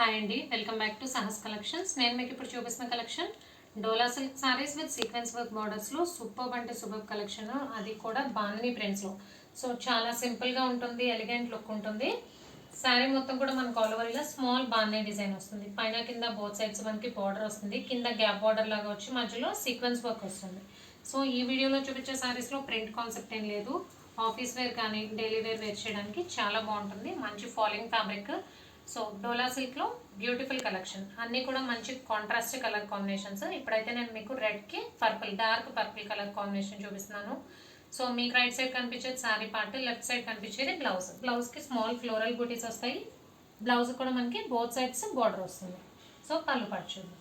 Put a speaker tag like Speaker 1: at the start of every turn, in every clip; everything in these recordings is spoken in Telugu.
Speaker 1: హాయ్ అండి, welcome back to Sahas collections. నేను మీకు ఇప్పుడు చూపిస్తున్న collection Dola silk sarees with sequence work బార్డర్స్లో సూపర్ అంటే సూపర్ కలెక్షన్. అది కూడా బాందిని ప్రింట్స్లో. సో చాలా సింపుల్గా ఉంటుంది, ఎలిగెంట్ లుక్ ఉంటుంది. శారీ మొత్తం కూడా మనకు ఆల్ ఓవర్ ఇలా స్మాల్ బాందిని డిజైన్ వస్తుంది. పైన కింద బోత్ సైడ్స్ మనకి బార్డర్ వస్తుంది. కింద గ్యాప్ బార్డర్ లాగా వచ్చి మధ్యలో సీక్వెన్స్ వర్క్ వస్తుంది. సో ఈ వీడియోలో చూపించే శారీస్లో ప్రింట్ కాన్సెప్ట్ ఏం లేదు. ఆఫీస్ వేర్ కానీ డైలీ వేర్ చేయడానికి చాలా బాగుంటుంది. మంచి ఫాలింగ్ ఫ్యాబ్రిక్. సో డోలా సిల్క్లో బ్యూటిఫుల్ కలెక్షన్. అన్నీ కూడా మంచి కాంట్రాస్ట్ కలర్ కాంబినేషన్స్. ఇప్పుడైతే నేను మీకు రెడ్కి purple, dark purple colour combination చూపిస్తున్నాను. సో మీకు రైట్ సైడ్ కనిపించేది శారీ పార్ట్, లెఫ్ట్ సైడ్ కనిపించేది బ్లౌజ్. బ్లౌజ్కి స్మాల్ ఫ్లోరల్ బూటీస్ వస్తాయి. బ్లౌజ్ కూడా మనకి బోత్ సైడ్స్ బార్డర్ వస్తుంది. సో పళ్ళు పార్ట్ చూద్దాం.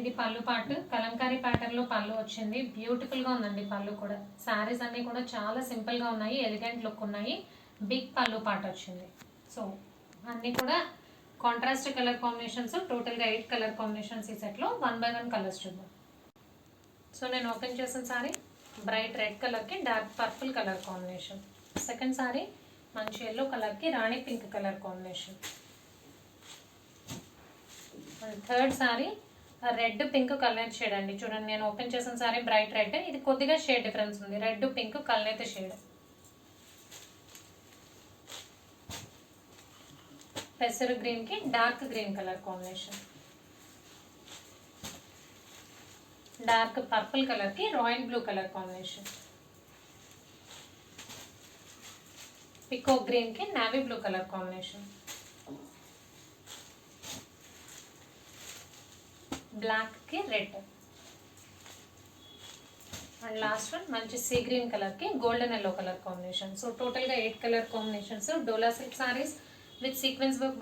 Speaker 1: ఇది పళ్ళు పార్ట్, కలంకారీ ప్యాటర్న్లో పళ్ళు వచ్చింది. బ్యూటిఫుల్గా ఉందండి పళ్ళు కూడా. శారీస్ అన్నీ కూడా చాలా సింపుల్గా ఉన్నాయి, ఎలిగెంట్ లుక్ ఉన్నాయి. బిగ్ పళ్ళు పార్ట్ వచ్చింది. సో అన్నీ కూడా కాంట్రాస్ట్ కలర్ కాంబినేషన్స్. టోటల్గా 8 కలర్ కాంబినేషన్స్ ఈ సెట్లో. 1 by 1 కలర్స్ చూద్దాం. సో నేను ఓపెన్ చేసిన సారీ బ్రైట్ రెడ్ కలర్కి dark purple colour combination. Second saree మంచి ఎల్లో కలర్కి rani pink colour combination. And third saree red pink colour shade అండి. చూడండి, నేను ఓపెన్ చేసిన సారీ బ్రైట్ రెడ్, ఇది కొద్దిగా షేడ్ డిఫరెన్స్ ఉంది. Red pink colour shade. పెసరు గ్రీన్కి dark green colour combination. Dark purple కలర్కి రాయల్ బ్లూ కలర్ కాంబినేషన్. పికో గ్రీన్కి నావీ బ్లూ కలర్ కాంబినేషన్. బ్లాక్కి రెడ్. అండ్ లాస్ట్ వన్ మంచి సీ గ్రీన్ కలర్కి golden yellow colour combination. So టోటల్గా 8 colour combinations. Dola silk sarees with sequence work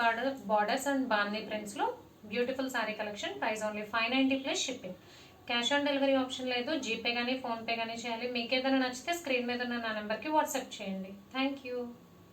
Speaker 1: borders and bandhi ప్రింట్స్లో beautiful saree collection. Price only 590 plus shipping. Cash on delivery option లేదు. జీపే కానీ ఫోన్పే కానీ చేయాలి. మీకు ఏదైనా నచ్చితే స్క్రీన్ మీద ఉన్న నా నెంబర్కి వాట్సాప్ చేయండి. Thank you.